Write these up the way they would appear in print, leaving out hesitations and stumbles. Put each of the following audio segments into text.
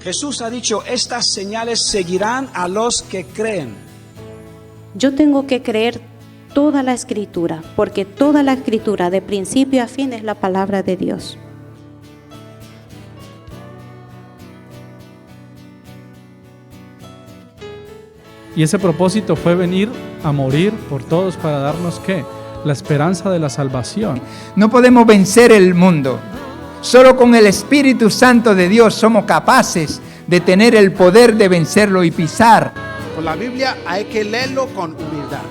Jesús ha dicho, estas señales seguirán a los que creen. Yo tengo que creer toda la Escritura, porque toda la Escritura, de principio a fin, es la palabra de Dios. Y ese propósito fue venir a morir por todos para darnos, ¿qué? La esperanza de la salvación. No podemos vencer el mundo. Solo con el Espíritu Santo de Dios somos capaces de tener el poder de vencerlo y pisar. Con la Biblia hay que leerlo con humildad.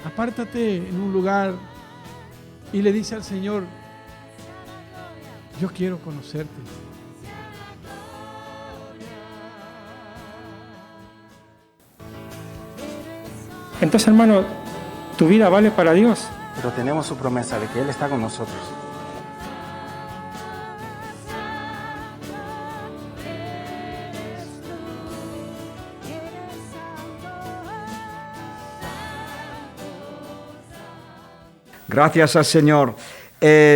Apártate en un lugar y le dice al Señor, yo quiero conocerte. Entonces, hermano, tu vida vale para Dios. Pero tenemos su promesa de que Él está con nosotros. Gracias al Señor.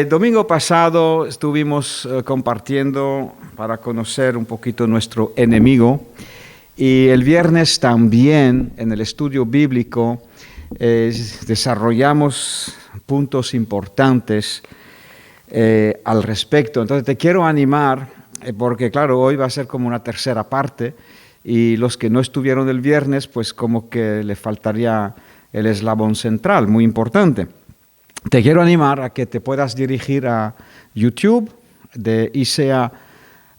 Domingo pasado estuvimos compartiendo para conocer un poquito nuestro enemigo, y el viernes también en el estudio bíblico desarrollamos puntos importantes al respecto. Entonces te quiero animar, porque claro, hoy va a ser como una tercera parte, y los que no estuvieron el viernes, pues como que le faltaría el eslabón central, muy importante. Te quiero animar a que te puedas dirigir a YouTube de ICEA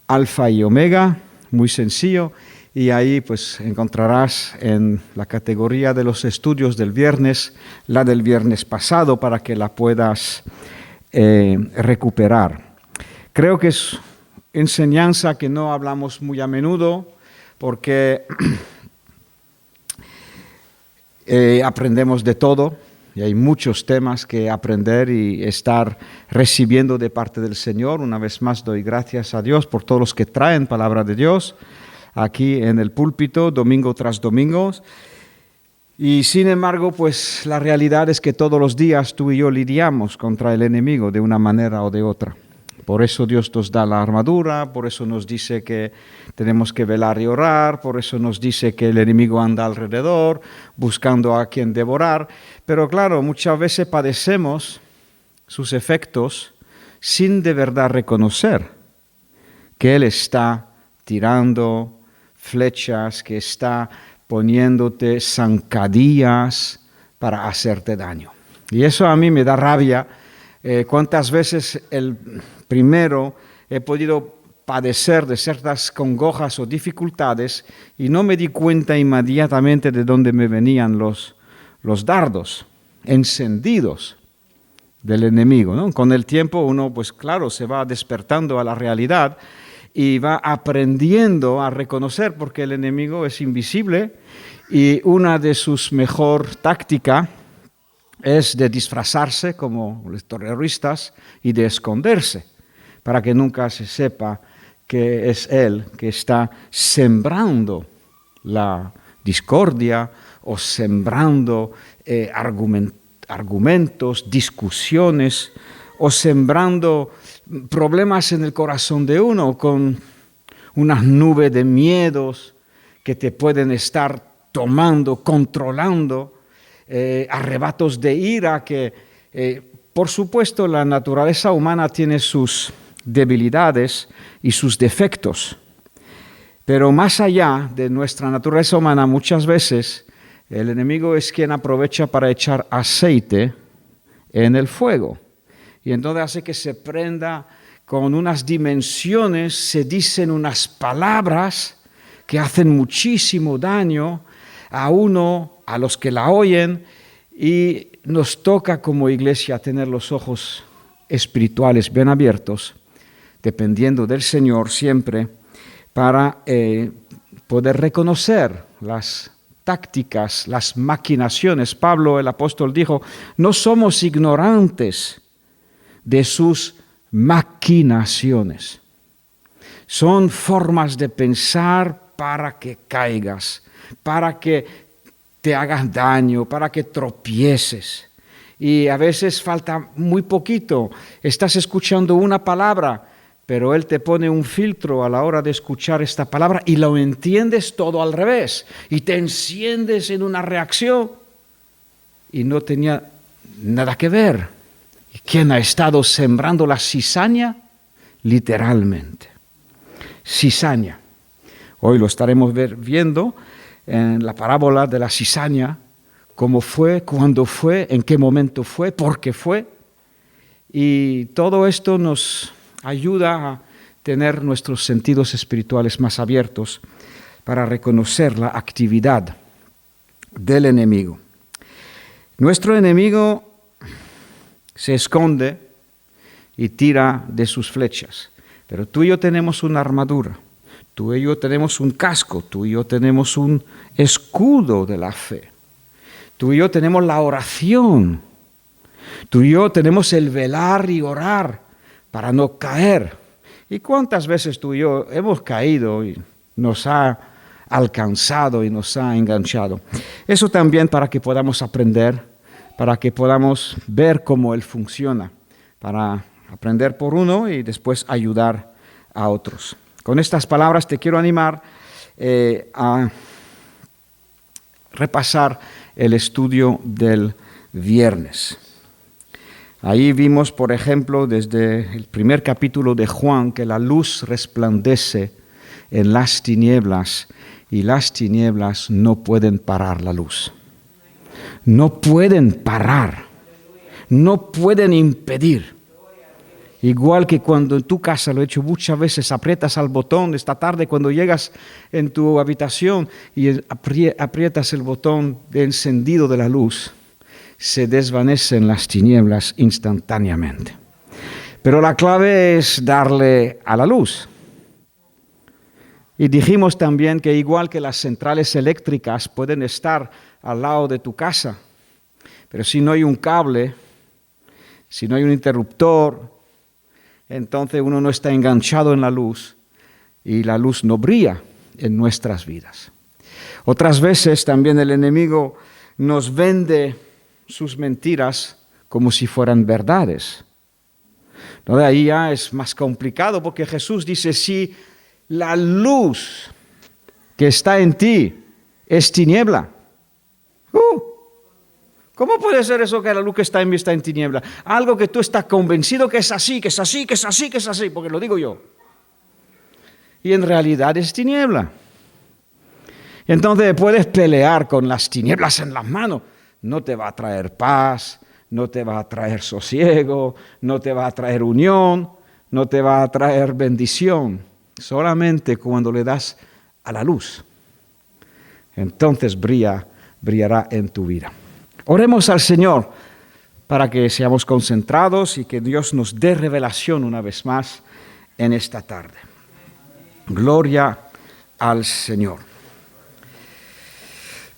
Alfa y Omega, muy sencillo, y ahí pues encontrarás en la categoría de los estudios del viernes, la del viernes pasado, para que la puedas recuperar. Creo que es enseñanza que no hablamos muy a menudo, porque aprendemos de todo. Y hay muchos temas que aprender y estar recibiendo de parte del Señor. Una vez más doy gracias a Dios por todos los que traen palabra de Dios aquí en el púlpito, domingo tras domingo. Y sin embargo, pues la realidad es que todos los días tú y yo lidiamos contra el enemigo de una manera o de otra. Por eso Dios nos da la armadura, por eso nos dice que tenemos que velar y orar, por eso nos dice que el enemigo anda alrededor, buscando a quien devorar. Pero claro, muchas veces padecemos sus efectos sin de verdad reconocer que Él está tirando flechas, que está poniéndote zancadillas para hacerte daño. Y eso a mí me da rabia. ¿Cuántas veces primero he podido padecer de ciertas congojas o dificultades y no me di cuenta inmediatamente de dónde me venían los dardos encendidos del enemigo, ¿no? Con el tiempo uno, pues claro, se va despertando a la realidad y va aprendiendo a reconocer, porque el enemigo es invisible y una de sus mejor tácticas es de disfrazarse como los terroristas y de esconderse, para que nunca se sepa que es Él que está sembrando la discordia o sembrando argumentos, discusiones, o sembrando problemas en el corazón de uno con una nube de miedos que te pueden estar tomando, controlando, arrebatos de ira que, por supuesto, la naturaleza humana tiene sus debilidades y sus defectos. Pero más allá de nuestra naturaleza humana, muchas veces el enemigo es quien aprovecha para echar aceite en el fuego. Y entonces hace que se prenda con unas dimensiones, se dicen unas palabras que hacen muchísimo daño a uno, a los que la oyen, y nos toca como iglesia tener los ojos espirituales bien abiertos, dependiendo del Señor siempre, para poder reconocer las tácticas, las maquinaciones. Pablo, el apóstol, dijo, no somos ignorantes de sus maquinaciones. Son formas de pensar para que caigas, para que te hagas daño, para que tropieces. Y a veces falta muy poquito. Estás escuchando una palabra, pero Él te pone un filtro a la hora de escuchar esta palabra y lo entiendes todo al revés. Y te enciendes en una reacción y no tenía nada que ver. ¿Y quién ha estado sembrando la cizaña? Literalmente. Cizaña. Hoy lo estaremos viendo en la parábola de la cizaña, cómo fue, cuándo fue, en qué momento fue, por qué fue. Y todo esto nos ayuda a tener nuestros sentidos espirituales más abiertos para reconocer la actividad del enemigo. Nuestro enemigo se esconde y tira de sus flechas, pero tú y yo tenemos una armadura. Tú y yo tenemos un casco, tú y yo tenemos un escudo de la fe. Tú y yo tenemos la oración. Tú y yo tenemos el velar y orar para no caer. ¿Y cuántas veces tú y yo hemos caído y nos ha alcanzado y nos ha enganchado? Eso también para que podamos aprender, para que podamos ver cómo Él funciona, para aprender por uno y después ayudar a otros. Con estas palabras te quiero animar a repasar el estudio del viernes. Ahí vimos, por ejemplo, desde el primer capítulo de Juan, que la luz resplandece en las tinieblas y las tinieblas no pueden parar la luz. No pueden parar, no pueden impedir. Igual que cuando en tu casa, lo he hecho muchas veces, aprietas al botón esta tarde cuando llegas en tu habitación y aprietas el botón de encendido de la luz, se desvanecen las tinieblas instantáneamente. Pero la clave es darle a la luz. Y dijimos también que igual que las centrales eléctricas pueden estar al lado de tu casa, pero si no hay un cable, si no hay un interruptor, entonces uno no está enganchado en la luz y la luz no brilla en nuestras vidas. Otras veces también el enemigo nos vende sus mentiras como si fueran verdades. ¿No? De ahí ya es más complicado porque Jesús dice, si la luz que está en ti es tiniebla, ¿cómo puede ser eso que la luz que está en mí está en tiniebla? Algo que tú estás convencido que es así, que es así, que es así, que es así, porque lo digo yo. Y en realidad es tiniebla. Entonces puedes pelear con las tinieblas en las manos. No te va a traer paz, no te va a traer sosiego, no te va a traer unión, no te va a traer bendición. Solamente cuando le das a la luz. Entonces brillará en tu vida. Oremos al Señor para que seamos concentrados y que Dios nos dé revelación una vez más en esta tarde. Gloria al Señor.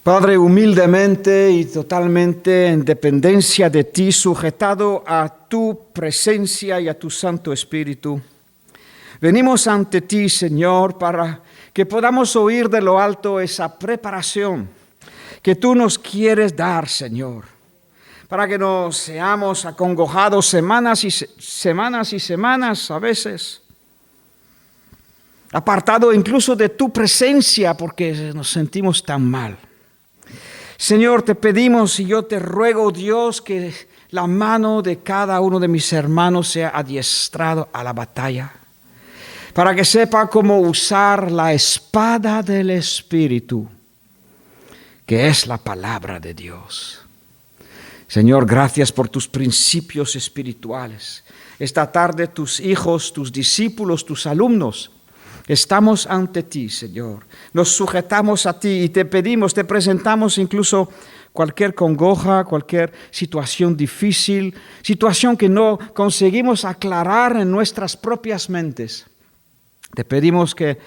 Padre, humildemente y totalmente en dependencia de ti, sujetado a tu presencia y a tu Santo Espíritu, venimos ante ti, Señor, para que podamos oír de lo alto esa preparación que tú nos quieres dar, Señor, para que no seamos acongojados semanas y semanas a veces, apartado incluso de tu presencia porque nos sentimos tan mal. Señor, te pedimos y yo te ruego, Dios, que la mano de cada uno de mis hermanos sea adiestrado a la batalla, para que sepa cómo usar la espada del Espíritu, que es la palabra de Dios. Señor, gracias por tus principios espirituales. Esta tarde tus hijos, tus discípulos, tus alumnos, estamos ante ti, Señor. Nos sujetamos a ti y te pedimos, te presentamos incluso cualquier congoja, cualquier situación difícil, situación que no conseguimos aclarar en nuestras propias mentes. Te pedimos que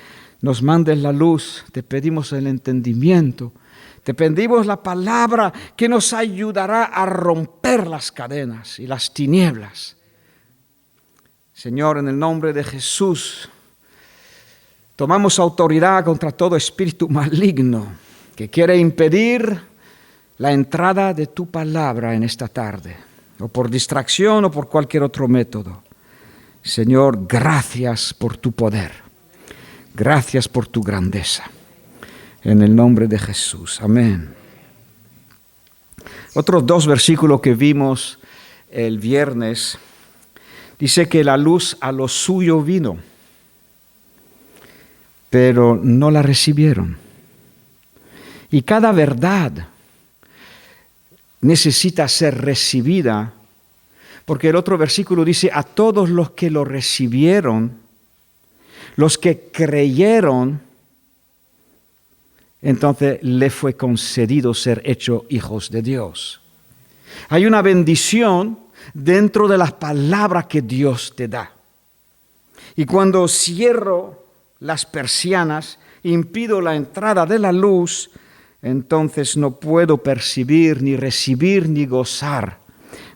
nos mandes la luz, te pedimos el entendimiento, te pedimos la palabra que nos ayudará a romper las cadenas y las tinieblas. Señor, en el nombre de Jesús, Tomamos autoridad contra todo espíritu maligno que quiere impedir la entrada de tu palabra en esta tarde, o por distracción o por cualquier otro método. Señor, gracias por tu poder. Gracias por tu grandeza. En el nombre de Jesús. Amén. Otros 2 versículos que vimos el viernes. Dice que la luz a lo suyo vino, pero no la recibieron. Y cada verdad necesita ser recibida, porque el otro versículo dice, a todos los que lo recibieron, los que creyeron, entonces le fue concedido ser hecho hijos de Dios. Hay una bendición dentro de las palabras que Dios te da. Y cuando cierro las persianas, impido la entrada de la luz, entonces no puedo percibir, ni recibir, ni gozar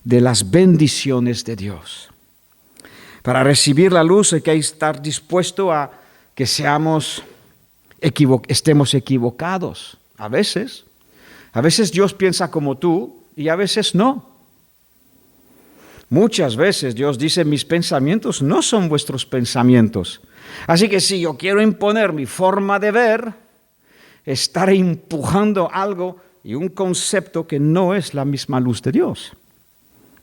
de las bendiciones de Dios. Para recibir la luz hay que estar dispuesto a que estemos equivocados. A veces Dios piensa como tú y a veces no. Muchas veces Dios dice, mis pensamientos no son vuestros pensamientos. Así que si yo quiero imponer mi forma de ver, estaré empujando algo y un concepto que no es la misma luz de Dios.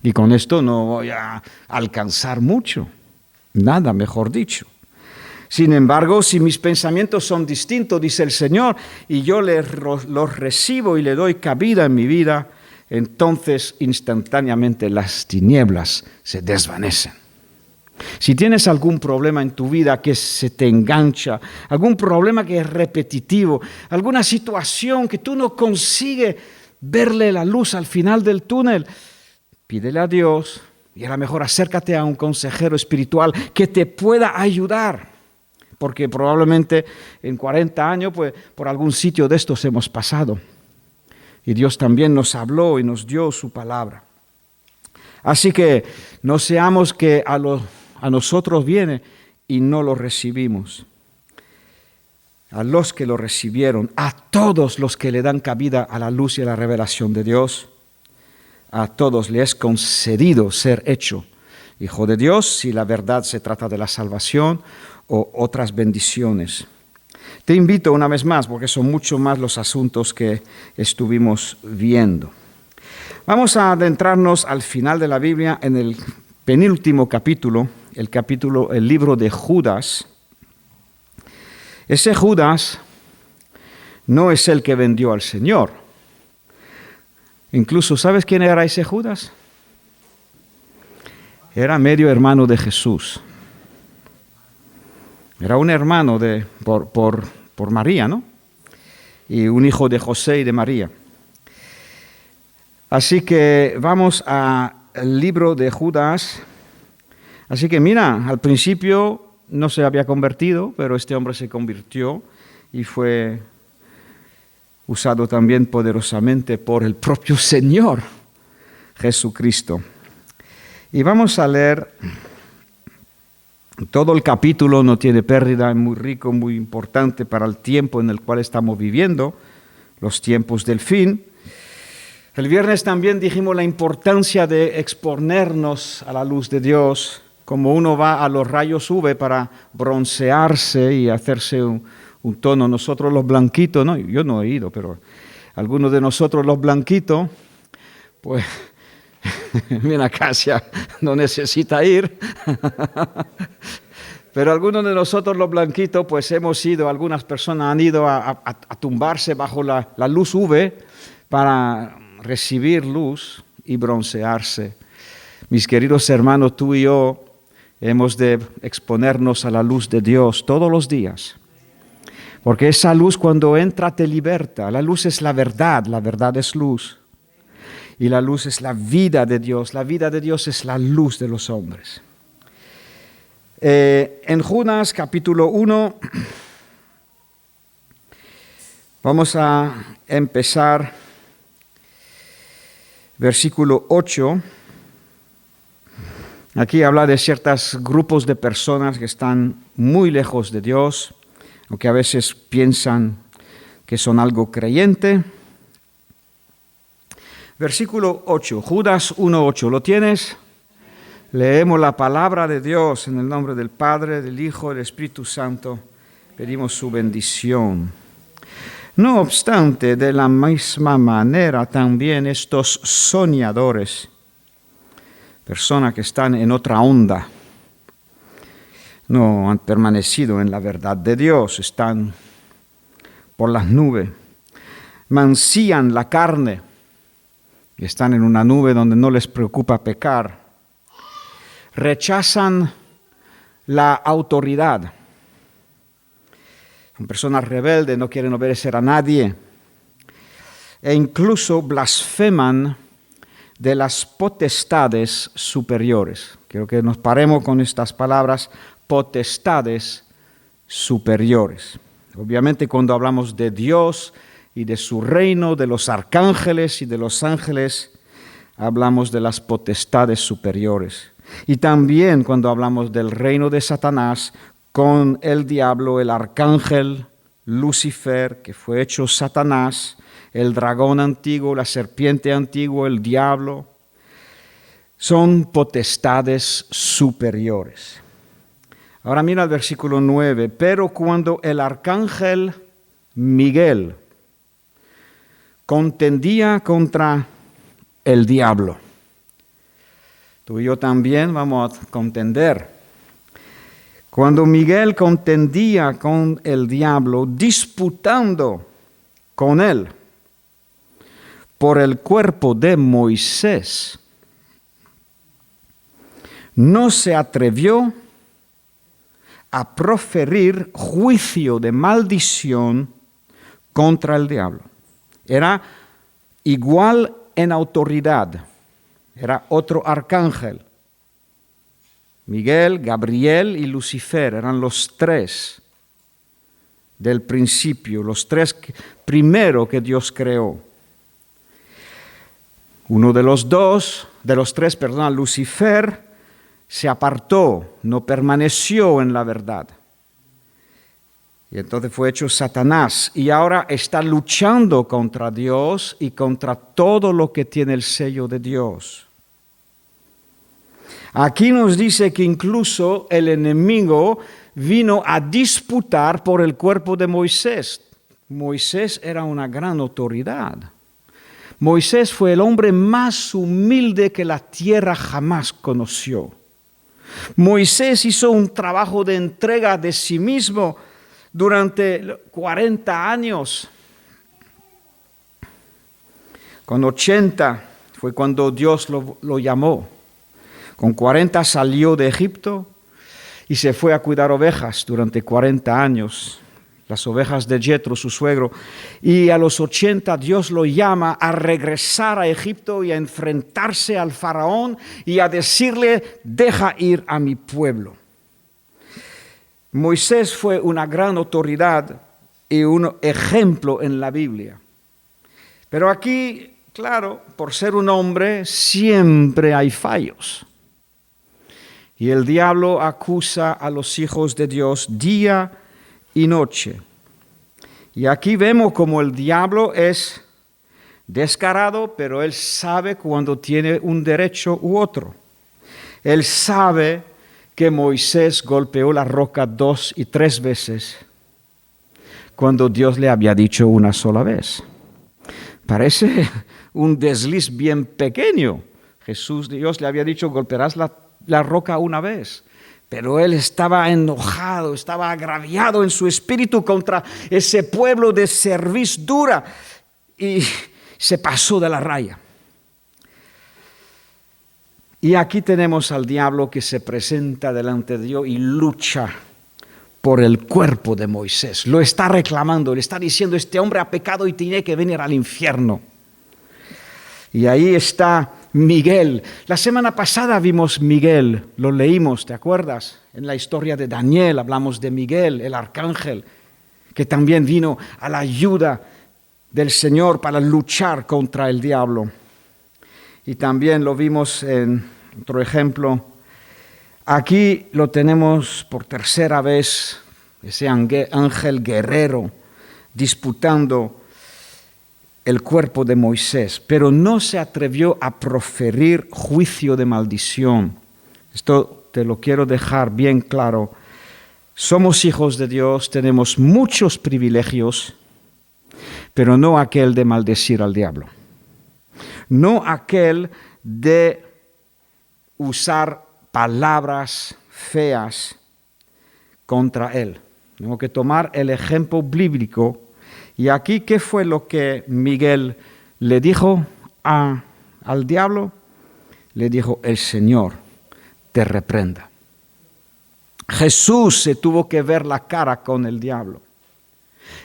Y con esto no voy a alcanzar mucho, nada mejor dicho. Sin embargo, si mis pensamientos son distintos, dice el Señor, y yo los recibo y le doy cabida en mi vida, entonces instantáneamente las tinieblas se desvanecen. Si tienes algún problema en tu vida que se te engancha, algún problema que es repetitivo, alguna situación que tú no consigues verle la luz al final del túnel, pídele a Dios y a lo mejor acércate a un consejero espiritual que te pueda ayudar, porque probablemente en 40 años pues, por algún sitio de estos hemos pasado. Y Dios también nos habló y nos dio su palabra. Así que no seamos que a nosotros viene y no lo recibimos. A los que lo recibieron, a todos los que le dan cabida a la luz y a la revelación de Dios, a todos les es concedido ser hecho hijo de Dios, si la verdad se trata de la salvación o otras bendiciones. Te invito una vez más, porque son mucho más los asuntos que estuvimos viendo. Vamos a adentrarnos al final de la Biblia en el penúltimo capítulo, el libro de Judas. Ese Judas no es el que vendió al Señor. Incluso, ¿sabes quién era ese Judas? Era medio hermano de Jesús. Era un hermano por María, ¿no? Y un hijo de José y de María. Así que vamos al libro de Judas. Así que mira, al principio no se había convertido, pero este hombre se convirtió y fue usado también poderosamente por el propio Señor Jesucristo. Y vamos a leer todo el capítulo, no tiene pérdida, es muy rico, muy importante para el tiempo en el cual estamos viviendo, los tiempos del fin. El viernes también dijimos la importancia de exponernos a la luz de Dios, como uno va a los rayos UV para broncearse y hacerse un tono. Nosotros los blanquitos, no, yo no he ido, pero algunos de nosotros los blanquitos, pues mira, Casia no necesita ir, pero algunos de nosotros los blanquitos, pues hemos ido, algunas personas han ido a tumbarse bajo la luz UV para recibir luz y broncearse. Mis queridos hermanos, tú y yo hemos de exponernos a la luz de Dios todos los días, porque esa luz cuando entra te liberta. La luz es la verdad es luz. Y la luz es la vida de Dios es la luz de los hombres. En Judas capítulo 1, vamos a empezar versículo 8. Aquí habla de ciertos grupos de personas que están muy lejos de Dios. aunque a veces piensan que son algo creyente. Versículo 8, Judas 1:8, ¿lo tienes? Leemos la palabra de Dios en el nombre del Padre, del Hijo y del Espíritu Santo. Pedimos su bendición. No obstante, de la misma manera también estos soñadores, personas que están en otra onda, no han permanecido en la verdad de Dios, están por las nubes, mancillan la carne y están en una nube donde no les preocupa pecar, rechazan la autoridad. Son personas rebeldes, no quieren obedecer a nadie e incluso blasfeman de las potestades superiores. Quiero que nos paremos con estas palabras, potestades superiores. Obviamente cuando hablamos de Dios y de su reino, de los arcángeles y de los ángeles, hablamos de las potestades superiores. Y también cuando hablamos del reino de Satanás, con el diablo, el arcángel Lucifer, que fue hecho Satanás, el dragón antiguo, la serpiente antigua, el diablo, son potestades superiores. Ahora mira el versículo 9, pero cuando el arcángel Miguel contendía contra el diablo, tú y yo también vamos a contender. Cuando Miguel contendía con el diablo, disputando con él por el cuerpo de Moisés, no se atrevió a proferir juicio de maldición contra el diablo. Era igual en autoridad, era otro arcángel. Miguel, Gabriel y Lucifer eran los tres del principio, los tres primero que Dios creó. Uno de los tres, Lucifer, se apartó, no permaneció en la verdad. Y entonces fue hecho Satanás y ahora está luchando contra Dios y contra todo lo que tiene el sello de Dios. Aquí nos dice que incluso el enemigo vino a disputar por el cuerpo de Moisés. Moisés era una gran autoridad. Moisés fue el hombre más humilde que la tierra jamás conoció. Moisés hizo un trabajo de entrega de sí mismo durante 40 años. Con 80 fue cuando Dios lo llamó. Con 40 salió de Egipto y se fue a cuidar ovejas durante 40 años, las ovejas de Jetro, su suegro. Y a los 80 Dios lo llama a regresar a Egipto y a enfrentarse al faraón y a decirle, deja ir a mi pueblo. Moisés fue una gran autoridad y un ejemplo en la Biblia. Pero aquí, claro, por ser un hombre, siempre hay fallos. Y el diablo acusa a los hijos de Dios día y noche. Y aquí vemos como el diablo es descarado, pero él sabe cuando tiene un derecho u otro. Él sabe que Moisés golpeó la roca 2 y 3 veces, cuando Dios le había dicho una sola vez. Parece un desliz bien pequeño. Dios le había dicho, golpearás la roca una vez. Pero él estaba enojado, estaba agraviado en su espíritu contra ese pueblo de cerviz dura y se pasó de la raya. Y aquí tenemos al diablo que se presenta delante de Dios y lucha por el cuerpo de Moisés. Lo está reclamando, le está diciendo, este hombre ha pecado y tiene que venir al infierno. Y ahí está Miguel. La semana pasada vimos Miguel, lo leímos, ¿te acuerdas? En la historia de Daniel hablamos de Miguel, el arcángel, que también vino a la ayuda del Señor para luchar contra el diablo. Y también lo vimos en otro ejemplo. Aquí lo tenemos por tercera vez ese ángel guerrero disputando el cuerpo de Moisés, pero no se atrevió a proferir juicio de maldición. Esto te lo quiero dejar bien claro. Somos hijos de Dios, tenemos muchos privilegios, pero no aquel de maldecir al diablo. No aquel de usar palabras feas contra él. Tengo que tomar el ejemplo bíblico. Y aquí, ¿qué fue lo que Miguel le dijo al diablo? Le dijo, el Señor te reprenda. Jesús se tuvo que ver la cara con el diablo.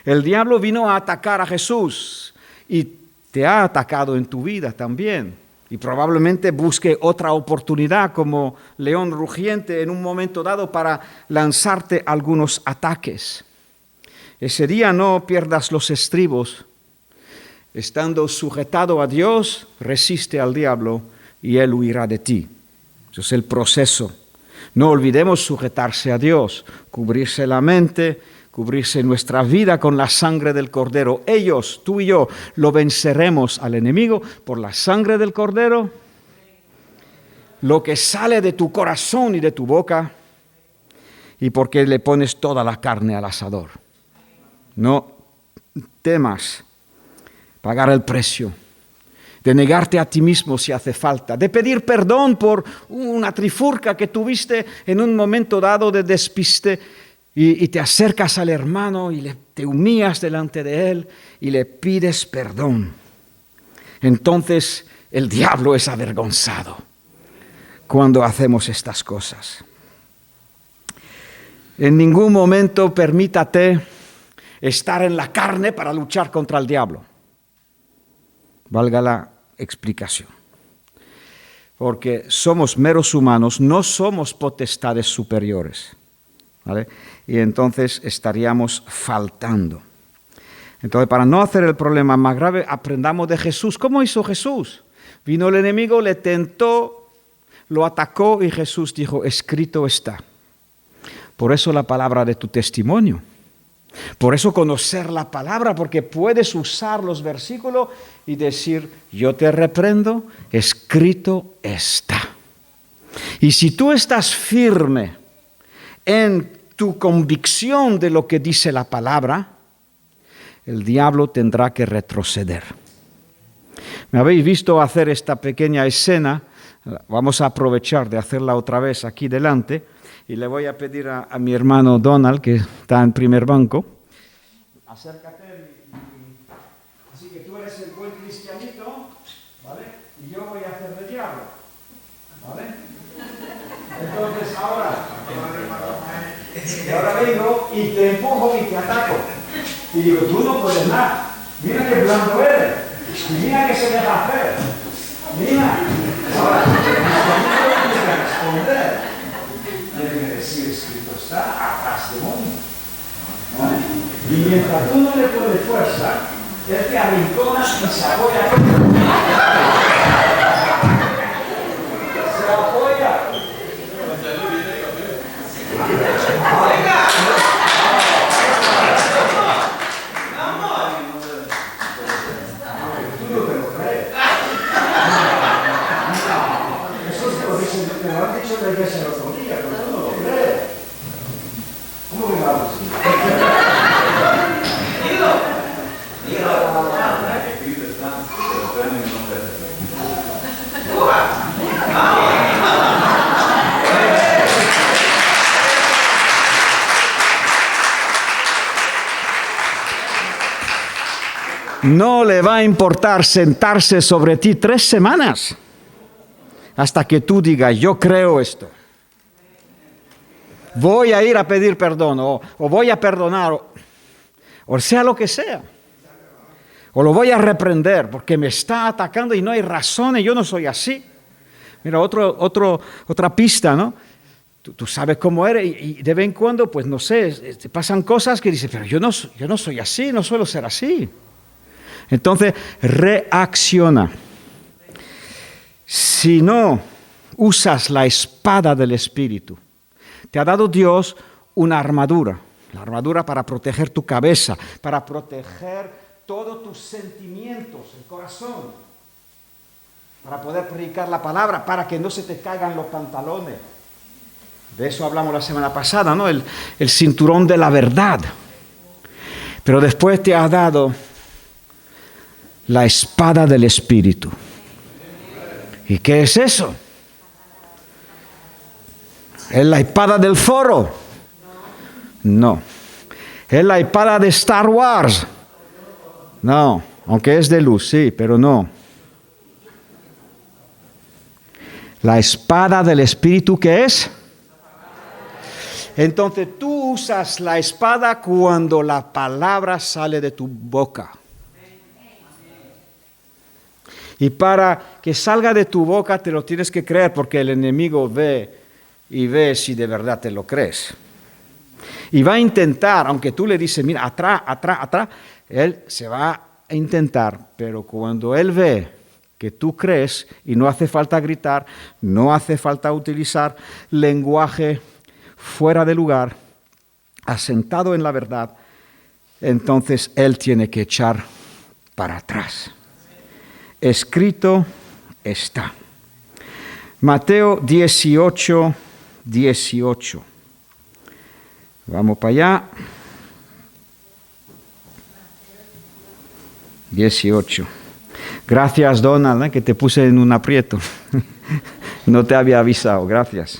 El diablo vino a atacar a Jesús y te ha atacado en tu vida también. Y probablemente busque otra oportunidad como león rugiente en un momento dado para lanzarte algunos ataques. Ese día no pierdas los estribos. Estando sujetado a Dios, resiste al diablo y él huirá de ti. Ese es el proceso. No olvidemos sujetarse a Dios, cubrirse la mente, cubrirse nuestra vida con la sangre del Cordero. Ellos, tú y yo, lo venceremos al enemigo por la sangre del Cordero. Lo que sale de tu corazón y de tu boca, y porque le pones toda la carne al asador. No temas pagar el precio, de negarte a ti mismo si hace falta, de pedir perdón por una trifulca que tuviste en un momento dado de despiste y te acercas al hermano y te humillas delante de él y le pides perdón. Entonces el diablo es avergonzado cuando hacemos estas cosas. En ningún momento permítate estar en la carne para luchar contra el diablo. Valga la explicación. Porque somos meros humanos, no somos potestades superiores. ¿Vale? Y entonces estaríamos faltando. Entonces, para no hacer el problema más grave, aprendamos de Jesús. ¿Cómo hizo Jesús? Vino el enemigo, le tentó, lo atacó y Jesús dijo, escrito está. Por eso la palabra de tu testimonio. Por eso conocer la palabra, porque puedes usar los versículos y decir, yo te reprendo, escrito está. Y si tú estás firme en tu convicción de lo que dice la palabra, el diablo tendrá que retroceder. Me habéis visto hacer esta pequeña escena, vamos a aprovechar de hacerla otra vez aquí delante. Y le voy a pedir a mi hermano Donald, que está en primer banco. Acércate. Así que tú eres el buen cristianito, ¿vale? Y yo voy a hacer de diablo, ¿vale? Entonces ahora vengo y te empujo y te ataco. Y digo, tú no puedes nada. Mira qué blando eres. Y mira que se deja hacer. Mira. Ahora, tienes que responder. Tiene que decir, escrito está, atrás demonio. ¿No? Y mientras tú no le pones fuerza, él te arrincona y se apoya. Se apoya. Tú no te lo crees. Eso se lo dicen, te lo han dicho de veces el otro día, pero tú no lo crees. ¿Cómo que vamos? No le va a importar sentarse sobre ti 3 semanas hasta que tú digas, yo creo esto. Voy a ir a pedir perdón o voy a perdonar o sea lo que sea. O lo voy a reprender porque me está atacando y no hay razones, yo no soy así. Mira, otra pista, ¿no? Tú sabes cómo eres y de vez en cuando, pues no sé, te pasan cosas que dices, pero yo no soy así, no suelo ser así. Entonces, reacciona. Si no usas la espada del Espíritu, te ha dado Dios una armadura. La armadura para proteger tu cabeza, para proteger todos tus sentimientos, el corazón, para poder predicar la palabra, para que no se te caigan los pantalones. De eso hablamos la semana pasada, ¿no? El cinturón de la verdad. Pero después te ha dado la espada del Espíritu. ¿Y qué es eso? ¿Es la espada del foro? No. ¿Es la espada de Star Wars? No, aunque es de luz, sí, pero no. La espada del Espíritu, ¿qué es? Entonces tú usas la espada cuando la palabra sale de tu boca. Y para que salga de tu boca te lo tienes que creer, porque el enemigo ve y ve si de verdad te lo crees. Y va a intentar, aunque tú le dices, mira, atrás, él se va a intentar, pero cuando él ve que tú crees, y no hace falta gritar, no hace falta utilizar lenguaje fuera de lugar, asentado en la verdad, entonces él tiene que echar para atrás. Escrito está. Mateo 18, 18. Vamos para allá. 18. Gracias, Donald, que te puse en un aprieto. No te había avisado, gracias.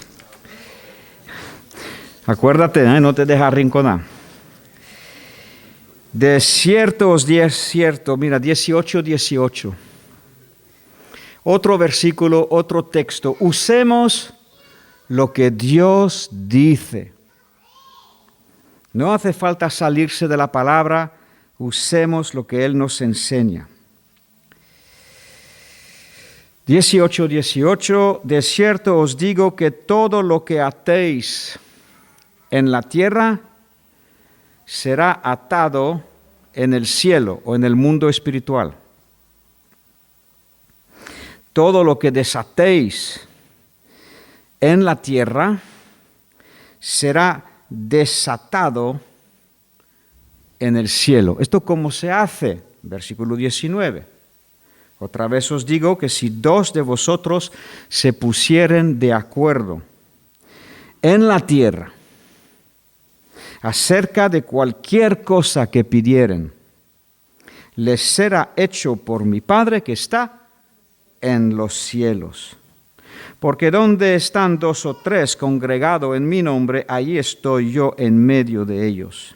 Acuérdate, no te dejes arrinconar. De cierto os digo, cierto, mira, 18, 18. Otro versículo, otro texto. Usemos lo que Dios dice. No hace falta salirse de la palabra, usemos lo que Él nos enseña. 18, 18. De cierto os digo que todo lo que atéis en la tierra será atado en el cielo o en el mundo espiritual. Todo lo que desatéis en la tierra será desatado en el cielo. ¿Esto cómo se hace? Versículo 19. Otra vez os digo que si dos de vosotros se pusieren de acuerdo en la tierra acerca de cualquier cosa que pidieren, les será hecho por mi Padre que está en los cielos. Porque donde están dos o tres congregados en mi nombre, allí estoy yo en medio de ellos.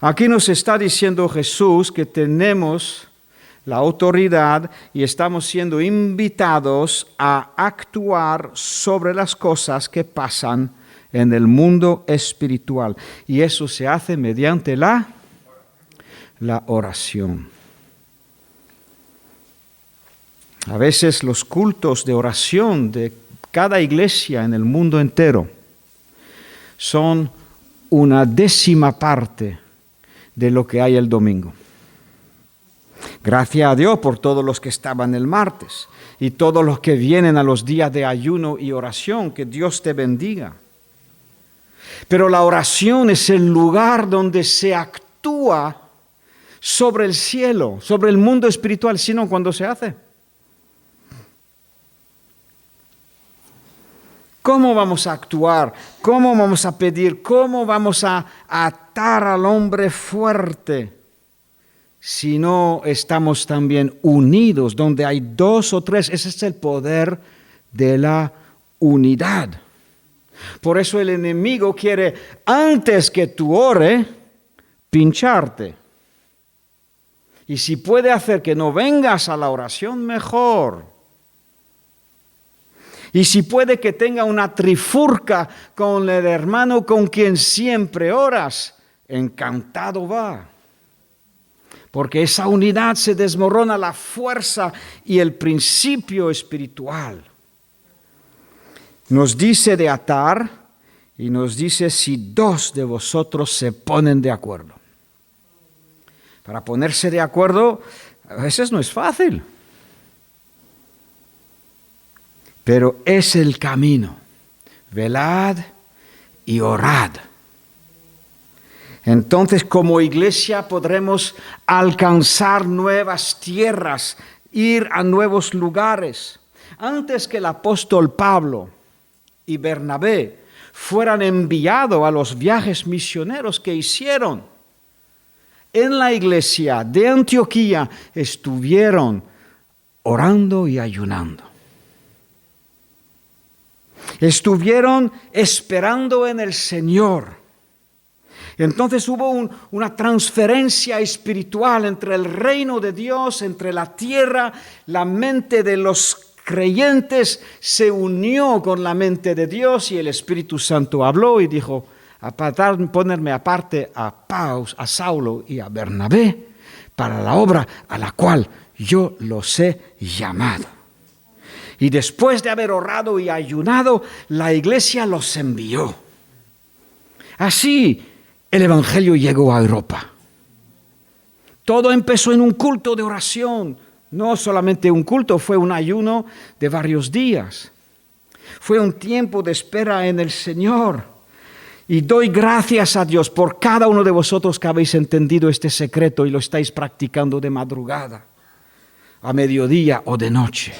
Aquí nos está diciendo Jesús que tenemos la autoridad y estamos siendo invitados a actuar sobre las cosas que pasan en el mundo espiritual. Y eso se hace mediante la oración. A veces los cultos de oración de cada iglesia en el mundo entero son una décima parte de lo que hay el domingo. Gracias a Dios por todos los que estaban el martes y todos los que vienen a los días de ayuno y oración. Que Dios te bendiga. Pero la oración es el lugar donde se actúa sobre el cielo, sobre el mundo espiritual, sino cuando se hace. ¿Cómo vamos a actuar? ¿Cómo vamos a pedir? ¿Cómo vamos a atar al hombre fuerte si no estamos también unidos? Donde hay dos o tres, ese es el poder de la unidad. Por eso el enemigo quiere, antes que tú ores, pincharte. Y si puede hacer que no vengas a la oración, mejor. Y si puede que tenga una trifurca con el hermano con quien siempre oras, encantado va. Porque esa unidad se desmorona la fuerza y el principio espiritual. Nos dice de atar y nos dice si dos de vosotros se ponen de acuerdo. Para ponerse de acuerdo a veces no es fácil. Pero es el camino. Velad y orad. Entonces, como iglesia podremos alcanzar nuevas tierras, ir a nuevos lugares. Antes que el apóstol Pablo y Bernabé fueran enviados a los viajes misioneros que hicieron, en la iglesia de Antioquía estuvieron orando y ayunando. Estuvieron esperando en el Señor. Entonces hubo una transferencia espiritual entre el reino de Dios, entre la tierra. La mente de los creyentes se unió con la mente de Dios y el Espíritu Santo habló y dijo, ponerme aparte a Saulo y a Bernabé para la obra a la cual yo los he llamado. Y después de haber orado y ayunado, la iglesia los envió. Así el Evangelio llegó a Europa. Todo empezó en un culto de oración. No solamente un culto, fue un ayuno de varios días. Fue un tiempo de espera en el Señor. Y doy gracias a Dios por cada uno de vosotros que habéis entendido este secreto y lo estáis practicando de madrugada, a mediodía o de noche.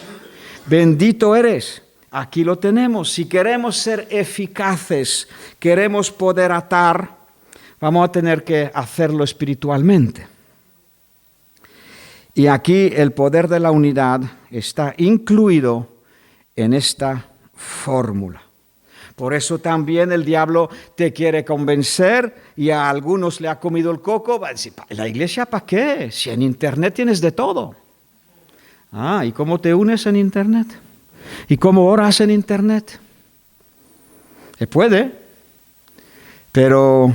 Bendito eres. Aquí lo tenemos. Si queremos ser eficaces, queremos poder atar, vamos a tener que hacerlo espiritualmente. Y aquí el poder de la unidad está incluido en esta fórmula. Por eso también el diablo te quiere convencer y a algunos le ha comido el coco. Va a decir, ¿la iglesia para qué? Si en internet tienes de todo. ¿Y cómo te unes en internet? ¿Y cómo oras en internet? Se puede, pero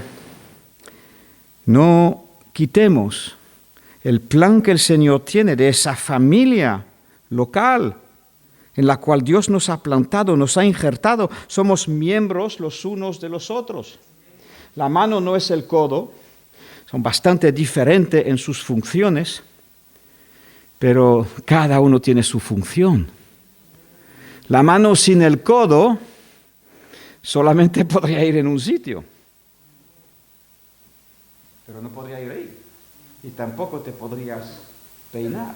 no quitemos el plan que el Señor tiene de esa familia local en la cual Dios nos ha plantado, nos ha injertado. Somos miembros los unos de los otros. La mano no es el codo, son bastante diferentes en sus funciones, pero cada uno tiene su función. La mano sin el codo solamente podría ir en un sitio, pero no podría ir ahí. Y tampoco te podrías peinar.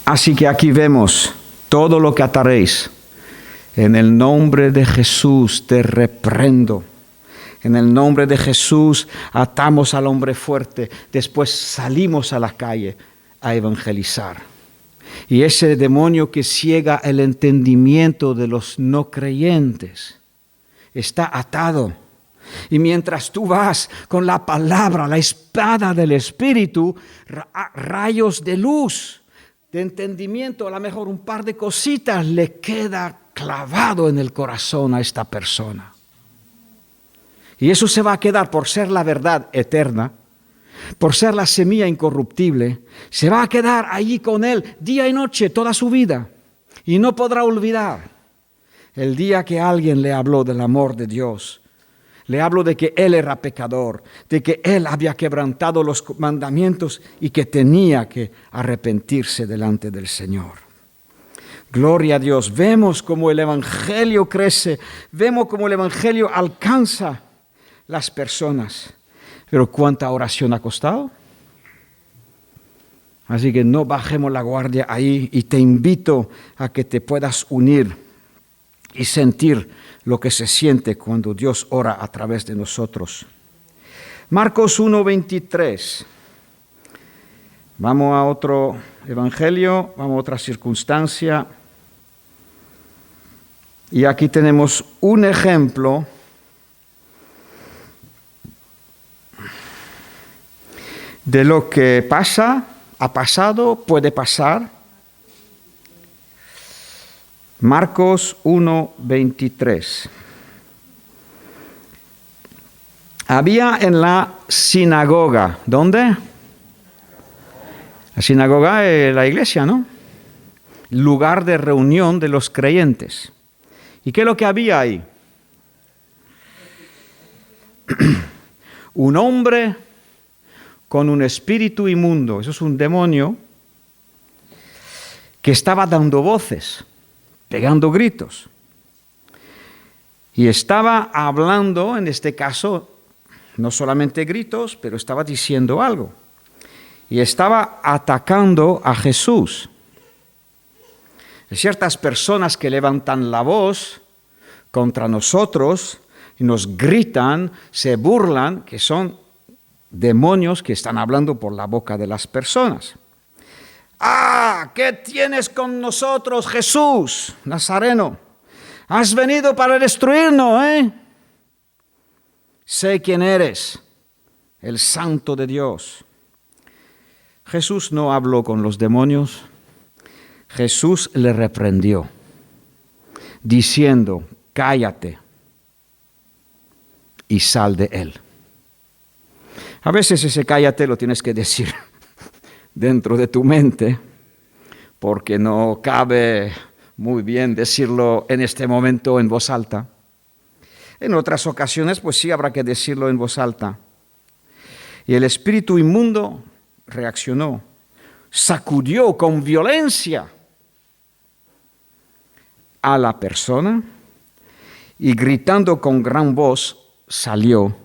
Así que aquí vemos todo lo que ataréis. En el nombre de Jesús te reprendo. En el nombre de Jesús atamos al hombre fuerte. Después salimos a la calle a evangelizar. Y ese demonio que ciega el entendimiento de los no creyentes está atado. Y mientras tú vas con la palabra, la espada del Espíritu, rayos de luz, de entendimiento, a lo mejor un par de cositas le queda clavado en el corazón a esta persona. Y eso se va a quedar por ser la verdad eterna, por ser la semilla incorruptible, se va a quedar allí con él día y noche toda su vida y no podrá olvidar el día que alguien le habló del amor de Dios. Le habló de que él era pecador, de que él había quebrantado los mandamientos y que tenía que arrepentirse delante del Señor. Gloria a Dios. Vemos cómo el Evangelio crece, vemos cómo el Evangelio alcanza las personas. Pero ¿cuánta oración ha costado? Así que no bajemos la guardia ahí y te invito a que te puedas unir y sentir lo que se siente cuando Dios ora a través de nosotros. Marcos 1:23. Vamos a otro evangelio, vamos a otra circunstancia. Y aquí tenemos un ejemplo de lo que pasa, ha pasado, puede pasar. Marcos 1:23. Había en la sinagoga, ¿dónde? La sinagoga es la iglesia, ¿no? Lugar de reunión de los creyentes. ¿Y qué es lo que había ahí? Un hombre con un espíritu inmundo, eso es un demonio, que estaba dando voces, pegando gritos. Y estaba hablando, en este caso, no solamente gritos, pero estaba diciendo algo. Y estaba atacando a Jesús. Hay ciertas personas que levantan la voz contra nosotros y nos gritan, se burlan, que son demonios que están hablando por la boca de las personas. ¡Ah! ¿Qué tienes con nosotros, Jesús, Nazareno? Has venido para destruirnos, ¿eh? Sé quién eres, el Santo de Dios. Jesús no habló con los demonios. Jesús le reprendió, diciendo, cállate y sal de él. A veces ese cállate lo tienes que decir dentro de tu mente, porque no cabe muy bien decirlo en este momento en voz alta. En otras ocasiones, pues sí habrá que decirlo en voz alta. Y el espíritu inmundo reaccionó, sacudió con violencia a la persona y gritando con gran voz salió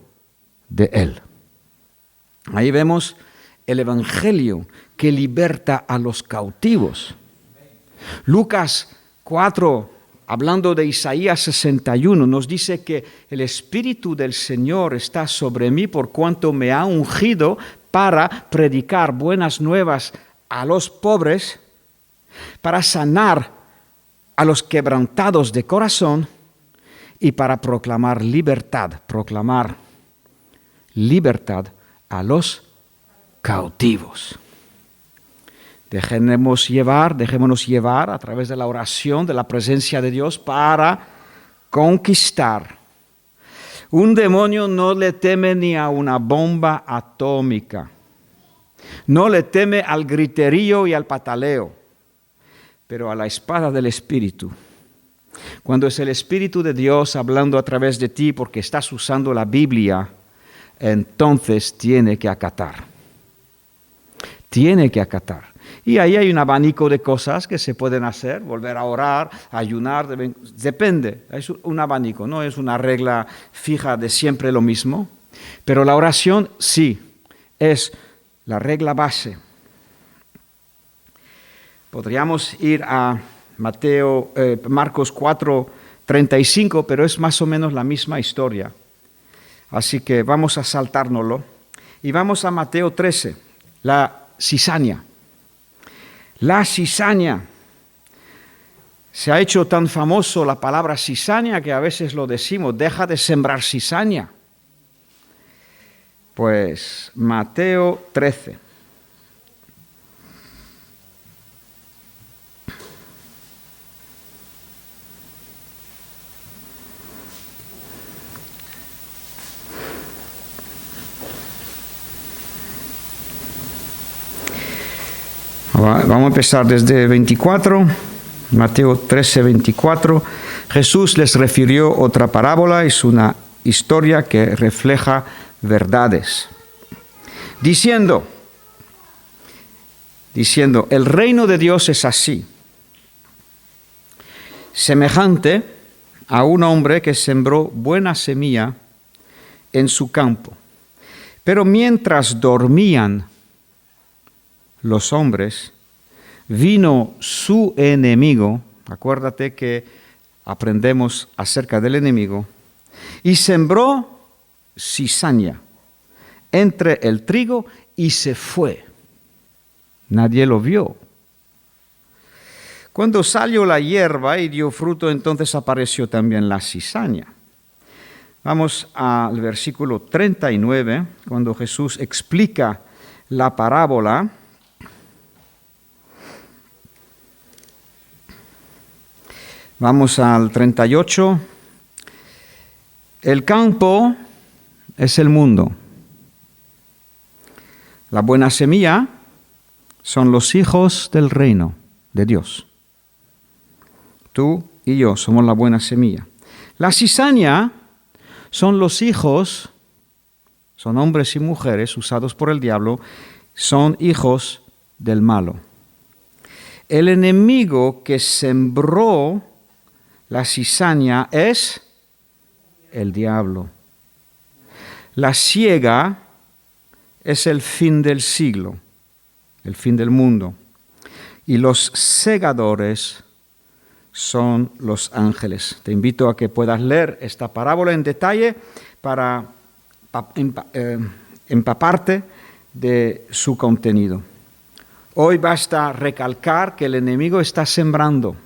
de él. Ahí vemos el evangelio que liberta a los cautivos. Lucas 4, hablando de Isaías 61, nos dice que el Espíritu del Señor está sobre mí por cuanto me ha ungido para predicar buenas nuevas a los pobres, para sanar a los quebrantados de corazón y para proclamar libertad a los cautivos. Dejémonos llevar a través de la oración, de la presencia de Dios para conquistar. Un demonio no le teme ni a una bomba atómica, no le teme al griterío y al pataleo, pero a la espada del Espíritu. Cuando es el Espíritu de Dios hablando a través de ti porque estás usando la Biblia, entonces tiene que acatar. Tiene que acatar. Y ahí hay un abanico de cosas que se pueden hacer, volver a orar, ayunar, depende, es un abanico, no es una regla fija de siempre lo mismo, pero la oración sí, es la regla base. Podríamos ir a Marcos 4:35, pero es más o menos la misma historia, así que vamos a saltárnoslo y vamos a Mateo 13, la cizaña. La cizaña. Se ha hecho tan famoso la palabra cizaña que a veces lo decimos, deja de sembrar cizaña. Pues Mateo 13. Vamos a empezar desde 24, Mateo 13, 24. Jesús les refirió otra parábola, es una historia que refleja verdades. Diciendo, el reino de Dios es así, semejante a un hombre que sembró buena semilla en su campo. Pero mientras dormían los hombres, vino su enemigo, acuérdate que aprendemos acerca del enemigo, y sembró cizaña entre el trigo y se fue. Nadie lo vio. Cuando salió la hierba y dio fruto, entonces apareció también la cizaña. Vamos al versículo 39, cuando Jesús explica la parábola. Vamos al 38. El campo es el mundo. La buena semilla son los hijos del reino de Dios. Tú y yo somos la buena semilla. La cizaña son los hijos, son hombres y mujeres usados por el diablo, son hijos del malo. El enemigo que sembró la cizaña es el diablo. La siega es el fin del siglo, el fin del mundo. Y los segadores son los ángeles. Te invito a que puedas leer esta parábola en detalle para empaparte de su contenido. Hoy basta recalcar que el enemigo está sembrando.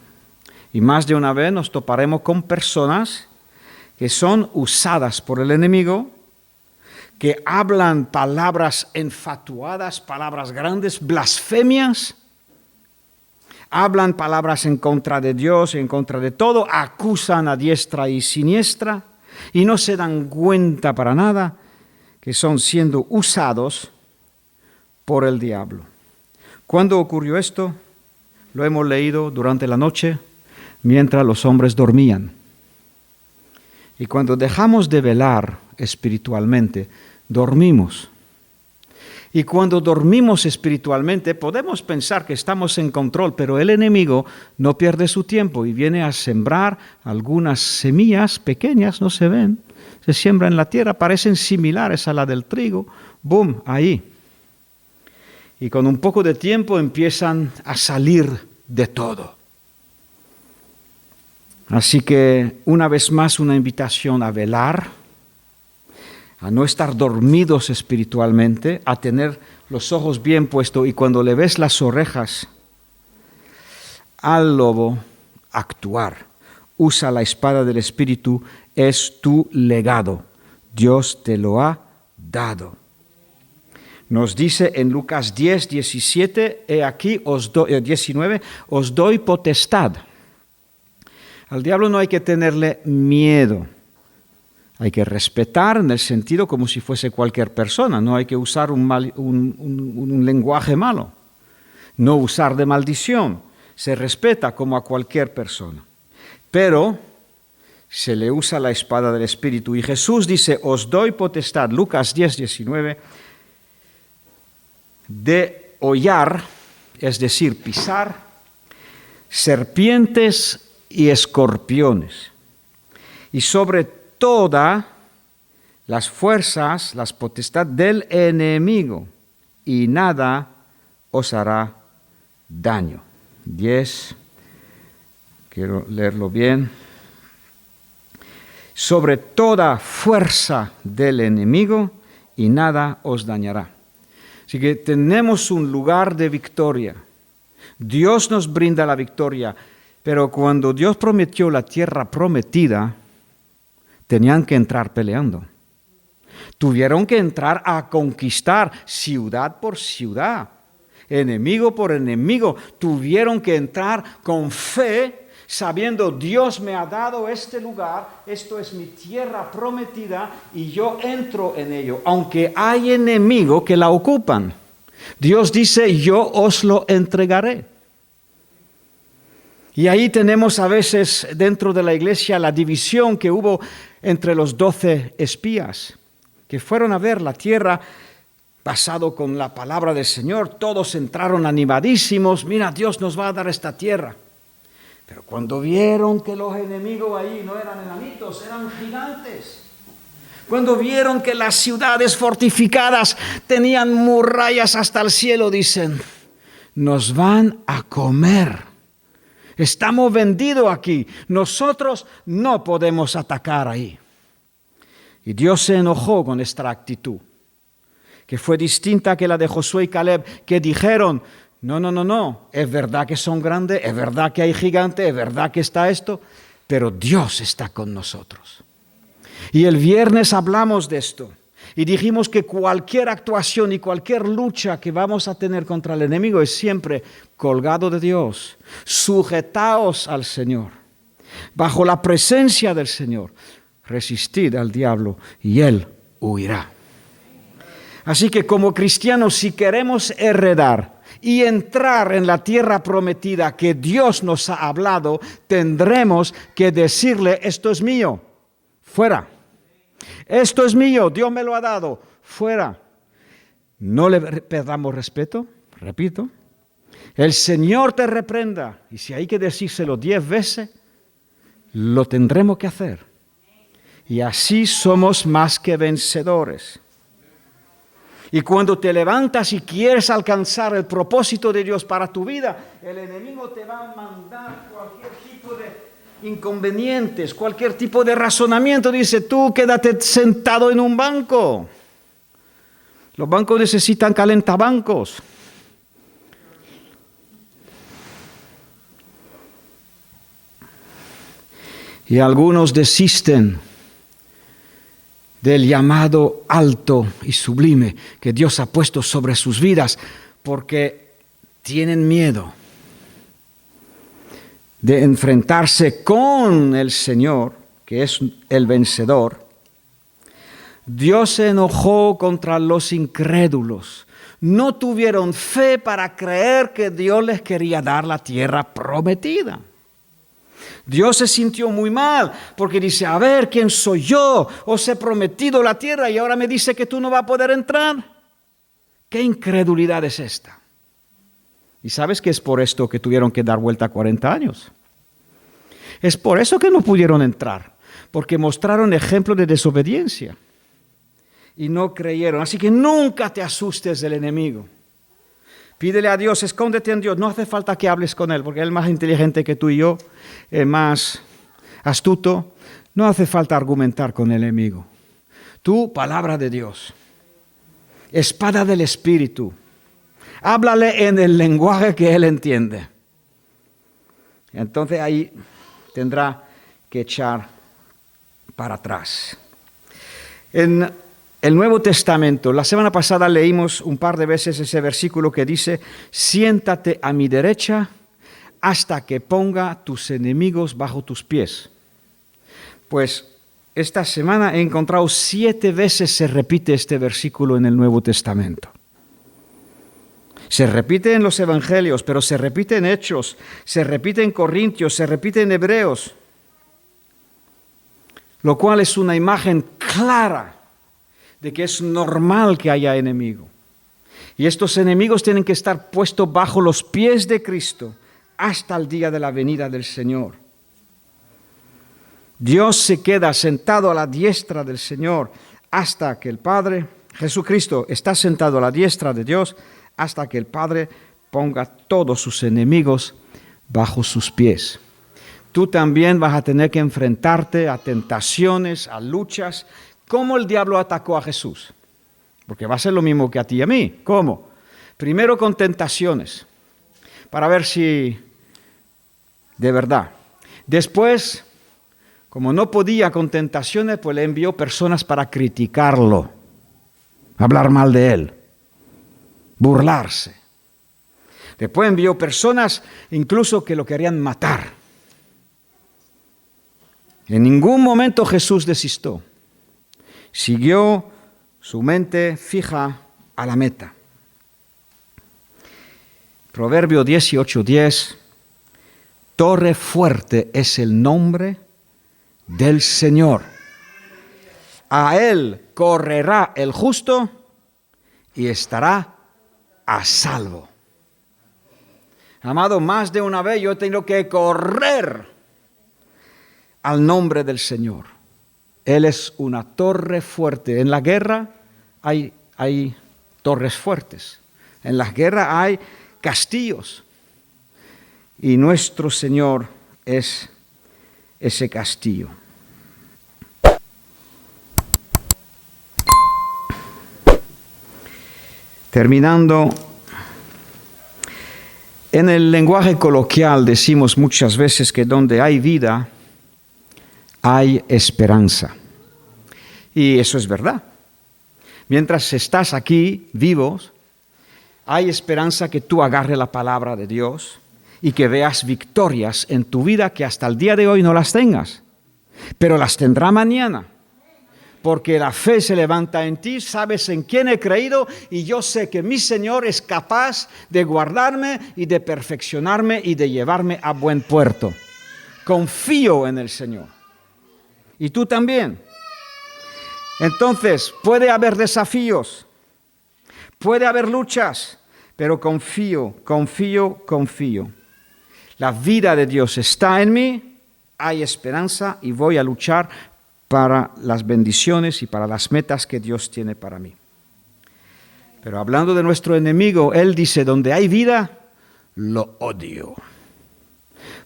Y más de una vez nos toparemos con personas que son usadas por el enemigo, que hablan palabras enfatuadas, palabras grandes, blasfemias, hablan palabras en contra de Dios, en contra de todo, acusan a diestra y siniestra y no se dan cuenta para nada que son siendo usados por el diablo. ¿Cuándo ocurrió esto? Lo hemos leído durante la noche, mientras los hombres dormían. Y cuando dejamos de velar espiritualmente, dormimos. Y cuando dormimos espiritualmente, podemos pensar que estamos en control, pero el enemigo no pierde su tiempo y viene a sembrar algunas semillas pequeñas, no se ven, se siembran en la tierra, parecen similares a la del trigo, ¡boom!, ahí. Y con un poco de tiempo empiezan a salir de todo. Así que una vez más una invitación a velar, a no estar dormidos espiritualmente, a tener los ojos bien puestos y cuando le ves las orejas al lobo, actuar. Usa la espada del Espíritu, es tu legado. Dios te lo ha dado. Nos dice en Lucas 10, 17, he aquí 19, os doy potestad. Al diablo no hay que tenerle miedo. Hay que respetar en el sentido como si fuese cualquier persona. No hay que usar un lenguaje malo. No usar de maldición. Se respeta como a cualquier persona. Pero se le usa la espada del Espíritu. Y Jesús dice, os doy potestad, Lucas 10, 19, de hollar, es decir, pisar, serpientes y escorpiones, y sobre todas las fuerzas, las potestades del enemigo, y nada os hará daño. 10, quiero leerlo bien. Sobre toda fuerza del enemigo, y nada os dañará. Así que tenemos un lugar de victoria. Dios nos brinda la victoria. Pero cuando Dios prometió la tierra prometida, tenían que entrar peleando. Tuvieron que entrar a conquistar ciudad por ciudad, enemigo por enemigo. Tuvieron que entrar con fe, sabiendo Dios me ha dado este lugar, esto es mi tierra prometida y yo entro en ello, aunque hay enemigos que la ocupan. Dios dice, yo os lo entregaré. Y ahí tenemos a veces dentro de la iglesia la división que hubo entre los 12 espías que fueron a ver la tierra basado con la palabra del Señor. Todos entraron animadísimos, mira, Dios nos va a dar esta tierra. Pero cuando vieron que los enemigos ahí no eran enanitos, eran gigantes. Cuando vieron que las ciudades fortificadas tenían murallas hasta el cielo, dicen, nos van a comer. Estamos vendidos aquí. Nosotros no podemos atacar ahí. Y Dios se enojó con esta actitud, que fue distinta que la de Josué y Caleb, que dijeron, no, es verdad que son grandes, es verdad que hay gigantes, es verdad que está esto, pero Dios está con nosotros. Y el viernes hablamos de esto. Y dijimos que cualquier actuación y cualquier lucha que vamos a tener contra el enemigo es siempre colgado de Dios. Sujetaos al Señor. Bajo la presencia del Señor, resistid al diablo y él huirá. Así que como cristianos, si queremos heredar y entrar en la tierra prometida que Dios nos ha hablado, tendremos que decirle, esto es mío, fuera. Esto es mío, Dios me lo ha dado, fuera. No le perdamos respeto, repito. El Señor te reprenda, y si hay que decírselo 10 veces, lo tendremos que hacer. Y así somos más que vencedores. Y cuando te levantas y quieres alcanzar el propósito de Dios para tu vida, el enemigo te va a mandar cualquier tipo de inconvenientes, cualquier tipo de razonamiento. Dice, tú quédate sentado en un banco. Los bancos necesitan calentabancos. Y algunos desisten del llamado alto y sublime que Dios ha puesto sobre sus vidas porque tienen miedo de enfrentarse con el Señor, que es el vencedor. Dios se enojó contra los incrédulos. No tuvieron fe para creer que Dios les quería dar la tierra prometida. Dios se sintió muy mal porque dice, a ver, ¿quién soy yo? Os he prometido la tierra y ahora me dice que tú no vas a poder entrar. ¿Qué incredulidad es esta? ¿Y sabes que es por esto que tuvieron que dar vuelta 40 años? Es por eso que no pudieron entrar, porque mostraron ejemplo de desobediencia y no creyeron. Así que nunca te asustes del enemigo. Pídele a Dios, escóndete en Dios. No hace falta que hables con Él, porque Él es más inteligente que tú y yo, es más astuto. No hace falta argumentar con el enemigo. Tú, palabra de Dios, espada del Espíritu. Háblale en el lenguaje que Él entiende. Entonces ahí tendrá que echar para atrás. En el Nuevo Testamento, la semana pasada leímos un par de veces ese versículo que dice, siéntate a mi derecha hasta que ponga tus enemigos bajo tus pies. Pues esta semana he encontrado 7 veces se repite este versículo en el Nuevo Testamento. Se repite en los Evangelios, pero se repite en Hechos, se repite en Corintios, se repite en Hebreos, lo cual es una imagen clara de que es normal que haya enemigo. Y estos enemigos tienen que estar puestos bajo los pies de Cristo hasta el día de la venida del Señor. Dios se queda sentado a la diestra del Señor hasta que el Padre, Jesucristo está sentado a la diestra de Dios hasta que el Padre ponga todos sus enemigos bajo sus pies. Tú también vas a tener que enfrentarte a tentaciones, a luchas. ¿Cómo el diablo atacó a Jesús? Porque va a ser lo mismo que a ti y a mí. ¿Cómo? Primero con tentaciones, para ver si de verdad. Después, como no podía con tentaciones, pues le envió personas para criticarlo, hablar mal de él, burlarse. Después envió personas incluso que lo querían matar. En ningún momento Jesús desistió. Siguió su mente fija a la meta. Proverbio 18:10, torre fuerte es el nombre del Señor. A él correrá el justo y estará a salvo. Amado, más de una vez yo he tenido que correr al nombre del Señor. Él es una torre fuerte. En la guerra hay torres fuertes. En la guerra hay castillos. Y nuestro Señor es ese castillo. Terminando, en el lenguaje coloquial decimos muchas veces que donde hay vida, hay esperanza. Y eso es verdad. Mientras estás aquí vivos, hay esperanza que tú agarres la palabra de Dios y que veas victorias en tu vida que hasta el día de hoy no las tengas, pero las tendrá mañana. Porque la fe se levanta en ti, sabes en quién he creído y yo sé que mi Señor es capaz de guardarme y de perfeccionarme y de llevarme a buen puerto. Confío en el Señor. Y tú también. Entonces, puede haber desafíos, puede haber luchas, pero confío. La vida de Dios está en mí, hay esperanza y voy a luchar para las bendiciones y para las metas que Dios tiene para mí. Pero hablando de nuestro enemigo, Él dice, donde hay vida, lo odio.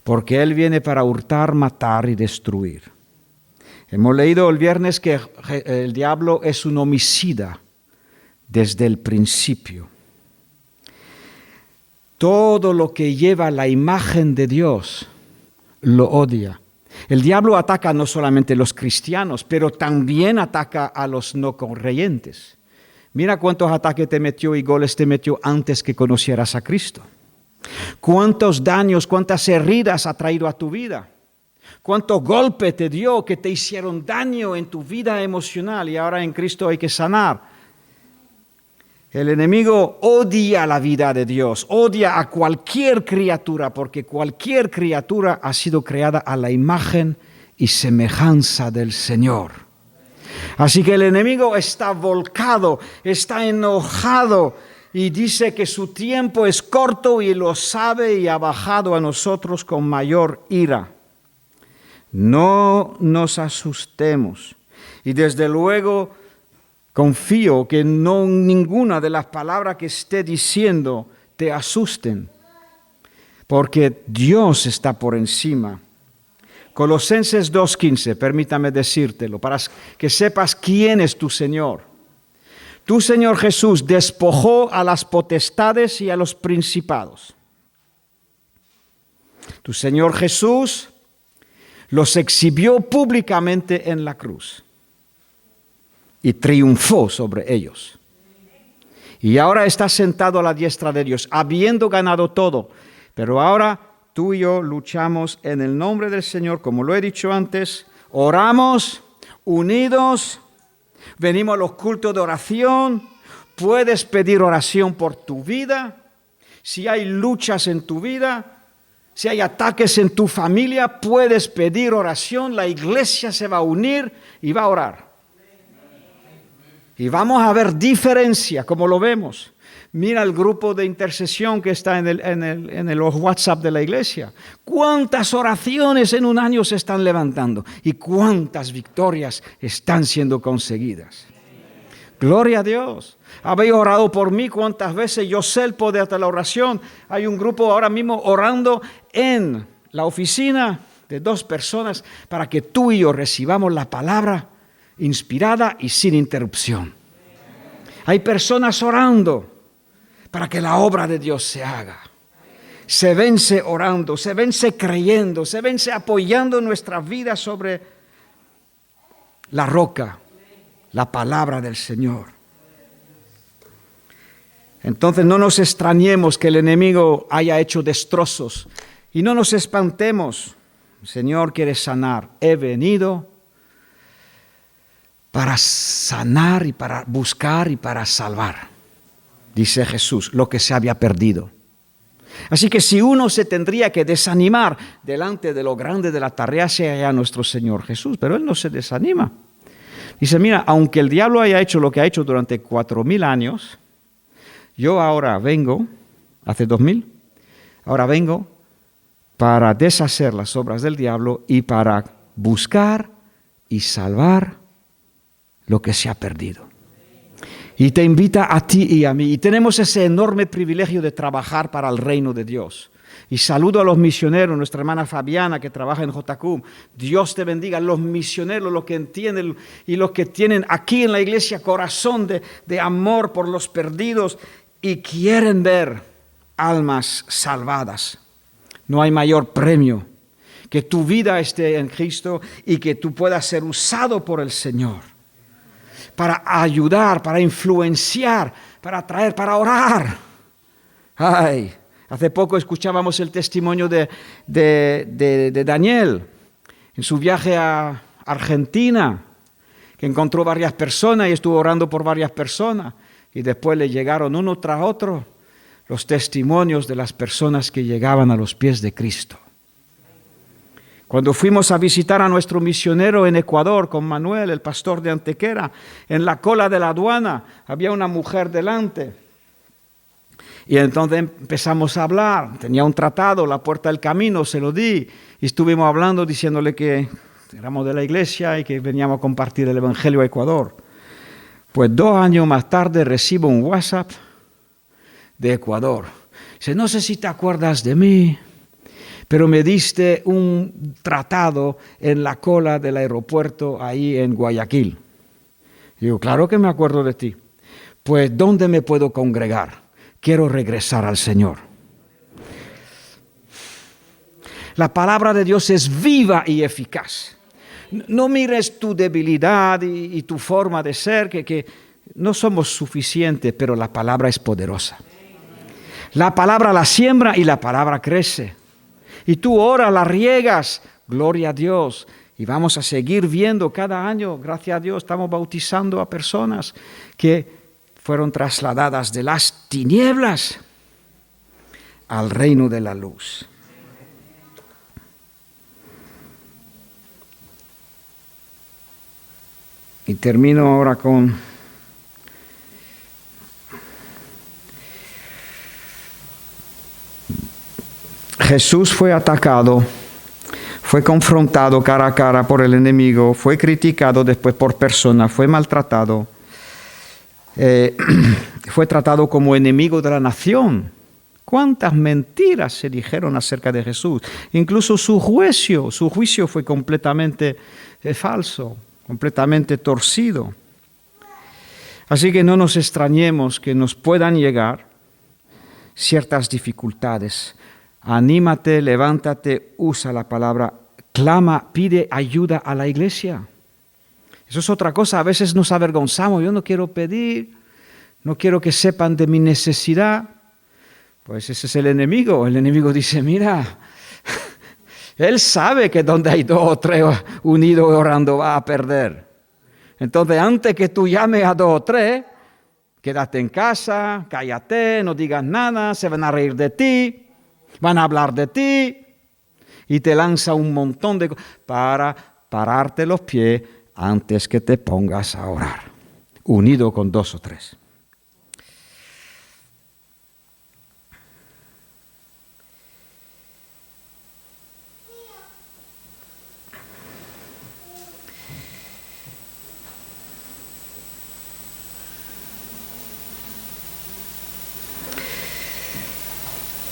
Porque Él viene para hurtar, matar y destruir. Hemos leído el viernes que el diablo es un homicida desde el principio. Todo lo que lleva la imagen de Dios lo odia. El diablo ataca no solamente a los cristianos, pero también ataca a los no creyentes. Mira cuántos ataques te metió y goles te metió antes que conocieras a Cristo. Cuántos daños, cuántas heridas ha traído a tu vida. Cuántos golpes te dio que te hicieron daño en tu vida emocional y ahora en Cristo hay que sanar. El enemigo odia la vida de Dios, odia a cualquier criatura, porque cualquier criatura ha sido creada a la imagen y semejanza del Señor. Así que el enemigo está volcado, está enojado y dice que su tiempo es corto y lo sabe y ha bajado a nosotros con mayor ira. No nos asustemos y desde luego confío que no ninguna de las palabras que esté diciendo te asusten, porque Dios está por encima. Colosenses 2:15, permítame decírtelo, para que sepas quién es tu Señor. Tu Señor Jesús despojó a las potestades y a los principados. Tu Señor Jesús los exhibió públicamente en la cruz. Y triunfó sobre ellos. Y ahora está sentado a la diestra de Dios, habiendo ganado todo. Pero ahora tú y yo luchamos en el nombre del Señor, como lo he dicho antes. Oramos unidos, venimos a los cultos de oración. Puedes pedir oración por tu vida. Si hay luchas en tu vida, si hay ataques en tu familia, puedes pedir oración. La iglesia se va a unir y va a orar. Y vamos a ver diferencia, como lo vemos. Mira el grupo de intercesión que está en el WhatsApp de la iglesia. ¿Cuántas oraciones en un año se están levantando? ¿Y cuántas victorias están siendo conseguidas? Gloria a Dios. Habéis orado por mí cuántas veces. Yo sé el poder de la oración. Hay un grupo ahora mismo orando en la oficina de 2 personas para que tú y yo recibamos la palabra inspirada y sin interrupción. Hay personas orando para que la obra de Dios se haga. Se vence orando, se vence creyendo, se vence apoyando nuestra vida sobre la roca, la palabra del Señor. Entonces no nos extrañemos que el enemigo haya hecho destrozos y no nos espantemos. El Señor quiere sanar. He venido para sanar y para buscar y para salvar, dice Jesús, lo que se había perdido. Así que si uno se tendría que desanimar delante de lo grande de la tarea, sea nuestro Señor Jesús, pero Él no se desanima. Dice, mira, aunque el diablo haya hecho lo que ha hecho durante 4,000 años, yo ahora vengo, hace 2,000, ahora vengo para deshacer las obras del diablo y para buscar y salvar lo que se ha perdido. Y te invita a ti y a mí. Y tenemos ese enorme privilegio de trabajar para el reino de Dios. Y saludo a los misioneros, nuestra hermana Fabiana que trabaja en JCUM. Dios te bendiga. Los misioneros, los que entienden y los que tienen aquí en la iglesia corazón de amor por los perdidos y quieren ver almas salvadas. No hay mayor premio que tu vida esté en Cristo y que tú puedas ser usado por el Señor para ayudar, para influenciar, para atraer, para orar. Ay, hace poco escuchábamos el testimonio de Daniel en su viaje a Argentina, que encontró varias personas y estuvo orando por varias personas. Y después le llegaron uno tras otro los testimonios de las personas que llegaban a los pies de Cristo. Cuando fuimos a visitar a nuestro misionero en Ecuador con Manuel, el pastor de Antequera, en la cola de la aduana había una mujer delante. Y entonces empezamos a hablar. Tenía un tratado, La Puerta del Camino, se lo di. Y estuvimos hablando diciéndole que éramos de la iglesia y que veníamos a compartir el Evangelio a Ecuador. Pues 2 años más tarde recibo un WhatsApp de Ecuador. Dice, no sé si te acuerdas de mí, pero me diste un tratado en la cola del aeropuerto ahí en Guayaquil. Digo, claro que me acuerdo de ti. Pues, ¿dónde me puedo congregar? Quiero regresar al Señor. La palabra de Dios es viva y eficaz. No mires tu debilidad y tu forma de ser, que no somos suficientes, pero la palabra es poderosa. La palabra la siembra y la palabra crece. Y tú oras, la riegas, gloria a Dios. Y vamos a seguir viendo cada año, gracias a Dios, estamos bautizando a personas que fueron trasladadas de las tinieblas al reino de la luz. Y termino ahora con Jesús fue atacado, fue confrontado cara a cara por el enemigo, fue criticado después por personas, fue maltratado, fue tratado como enemigo de la nación. ¿Cuántas mentiras se dijeron acerca de Jesús? Incluso su juicio fue completamente falso, completamente torcido. Así que no nos extrañemos que nos puedan llegar ciertas dificultades. Anímate, levántate, usa la palabra, clama, pide ayuda a la iglesia. Eso es otra cosa, a veces nos avergonzamos, yo no quiero pedir, no quiero que sepan de mi necesidad. Pues ese es el enemigo dice, mira, él sabe que donde hay 2 o 3 unidos orando va a perder. Entonces antes que tú llames a 2 o 3, quédate en casa, cállate, no digas nada, se van a reír de ti. Van a hablar de ti y te lanza un montón de cosas para pararte los pies antes que te pongas a orar, unido con 2 o 3.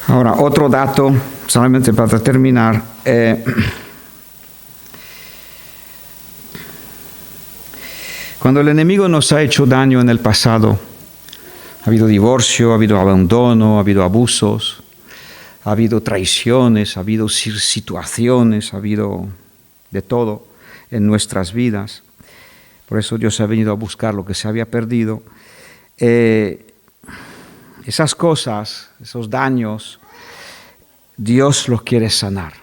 Ahora, otro dato, solamente para terminar. Cuando el enemigo nos ha hecho daño en el pasado, ha habido divorcio, ha habido abandono, ha habido abusos, ha habido traiciones, ha habido situaciones, ha habido de todo en nuestras vidas. Por eso Dios ha venido a buscar lo que se había perdido. Esas cosas, esos daños, Dios los quiere sanar.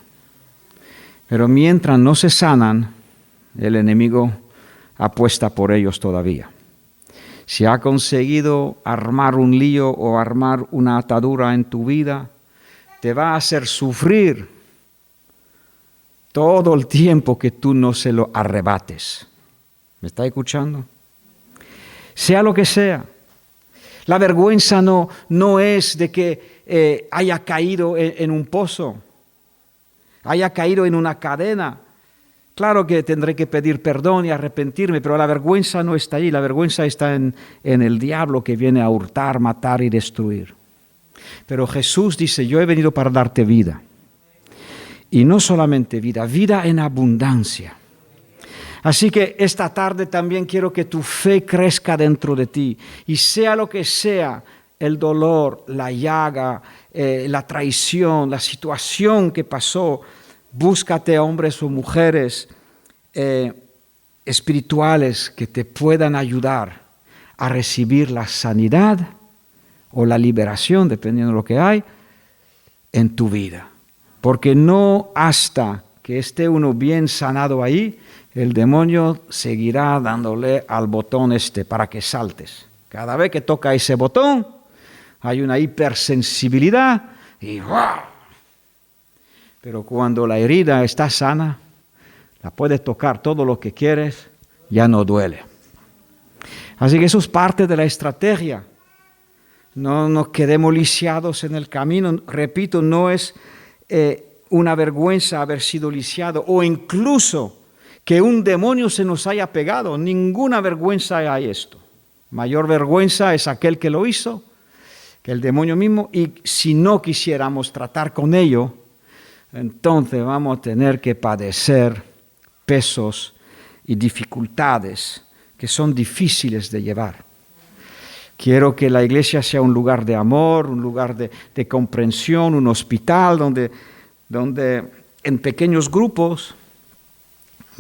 Pero mientras no se sanan, el enemigo apuesta por ellos todavía. Si ha conseguido armar un lío o armar una atadura en tu vida, te va a hacer sufrir todo el tiempo que tú no se lo arrebates. ¿Me está escuchando? Sea lo que sea. La vergüenza no es de que haya caído en un pozo, haya caído en una cadena. Claro que tendré que pedir perdón y arrepentirme, pero la vergüenza no está allí. La vergüenza está en el diablo que viene a hurtar, matar y destruir. Pero Jesús dice, yo he venido para darte vida. Y no solamente vida, vida en abundancia. Así que esta tarde también quiero que tu fe crezca dentro de ti. Y sea lo que sea, el dolor, la llaga, la traición, la situación que pasó, búscate hombres o mujeres espirituales que te puedan ayudar a recibir la sanidad o la liberación, dependiendo de lo que hay, en tu vida. Porque no hasta que esté uno bien sanado ahí, el demonio seguirá dándole al botón para que saltes. Cada vez que toca ese botón, hay una hipersensibilidad y ¡wow! Pero cuando la herida está sana, la puedes tocar todo lo que quieres, ya no duele. Así que eso es parte de la estrategia. No nos quedemos lisiados en el camino. Repito, no es una vergüenza haber sido lisiado o incluso que un demonio se nos haya pegado. Ninguna vergüenza hay esto. Mayor vergüenza es aquel que lo hizo, que el demonio mismo. Y si no quisiéramos tratar con ello, entonces vamos a tener que padecer pesos y dificultades que son difíciles de llevar. Quiero que la iglesia sea un lugar de amor, un lugar de comprensión, un hospital donde en pequeños grupos,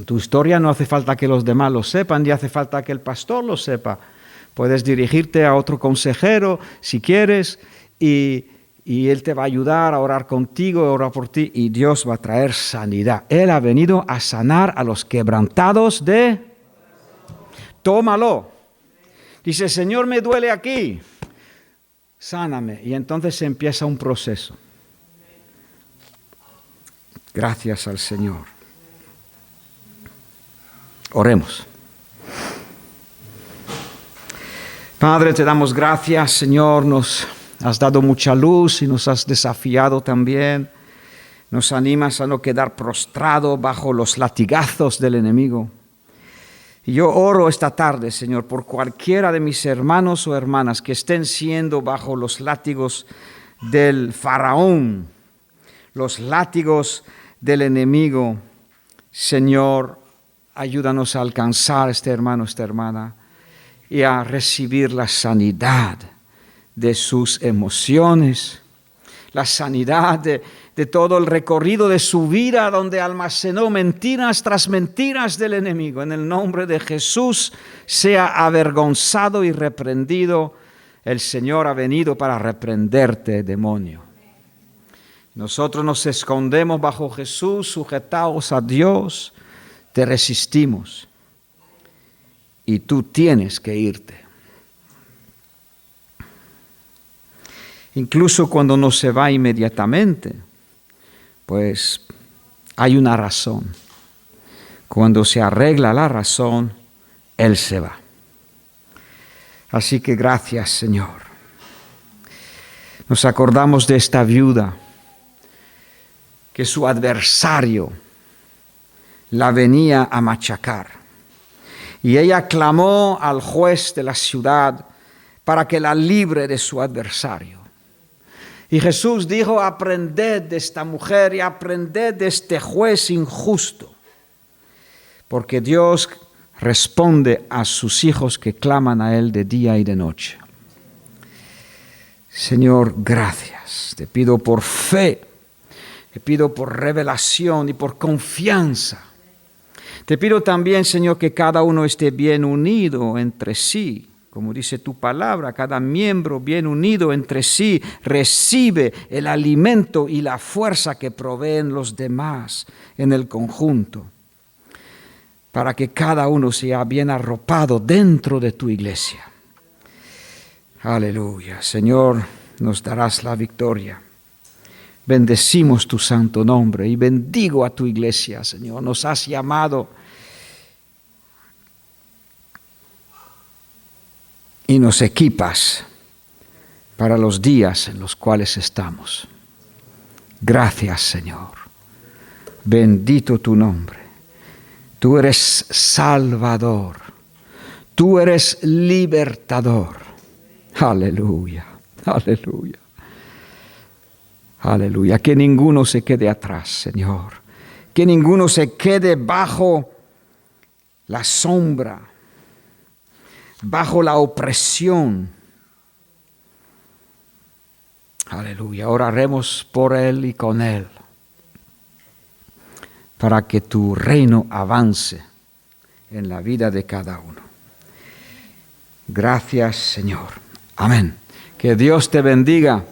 tu historia no hace falta que los demás lo sepan, ni hace falta que el pastor lo sepa. Puedes dirigirte a otro consejero si quieres y él te va a ayudar a orar contigo, a orar por ti, y Dios va a traer sanidad. Él ha venido a sanar a los quebrantados de... Tómalo. Dice, Señor, me duele aquí. Sáname. Y entonces empieza un proceso. Gracias al Señor. Oremos. Padre, te damos gracias, Señor, nos has dado mucha luz y nos has desafiado también. Nos animas a no quedar prostrado bajo los latigazos del enemigo. Y yo oro esta tarde, Señor, por cualquiera de mis hermanos o hermanas que estén siendo bajo los látigos del faraón, los látigos del enemigo. Señor, ayúdanos a alcanzar a este hermano, esta hermana, y a recibir la sanidad de sus emociones, la sanidad de todo el recorrido de su vida donde almacenó mentiras tras mentiras del enemigo. En el nombre de Jesús sea avergonzado y reprendido. El Señor ha venido para reprenderte, demonio. Nosotros nos escondemos bajo Jesús, sujetados a Dios, te resistimos y tú tienes que irte. Incluso cuando no se va inmediatamente, pues hay una razón. Cuando se arregla la razón, Él se va. Así que gracias, Señor. Nos acordamos de esta viuda, que su adversario la venía a machacar. Y ella clamó al juez de la ciudad para que la libre de su adversario. Y Jesús dijo, aprended de esta mujer y aprended de este juez injusto. Porque Dios responde a sus hijos que claman a Él de día y de noche. Señor, gracias. Te pido por fe, te pido por revelación y por confianza. Te pido también, Señor, que cada uno esté bien unido entre sí. Como dice tu palabra, cada miembro bien unido entre sí recibe el alimento y la fuerza que proveen los demás en el conjunto, para que cada uno sea bien arropado dentro de tu iglesia. Aleluya. Señor, nos darás la victoria. Bendecimos tu santo nombre y bendigo a tu iglesia, Señor. Nos has llamado y nos equipas para los días en los cuales estamos. Gracias, Señor. Bendito tu nombre. Tú eres Salvador. Tú eres libertador. Aleluya, aleluya. Aleluya. Que ninguno se quede atrás, Señor. Que ninguno se quede bajo la sombra, bajo la opresión. Aleluya. Oraremos por él y con él, para que tu reino avance en la vida de cada uno. Gracias, Señor. Amén. Que Dios te bendiga.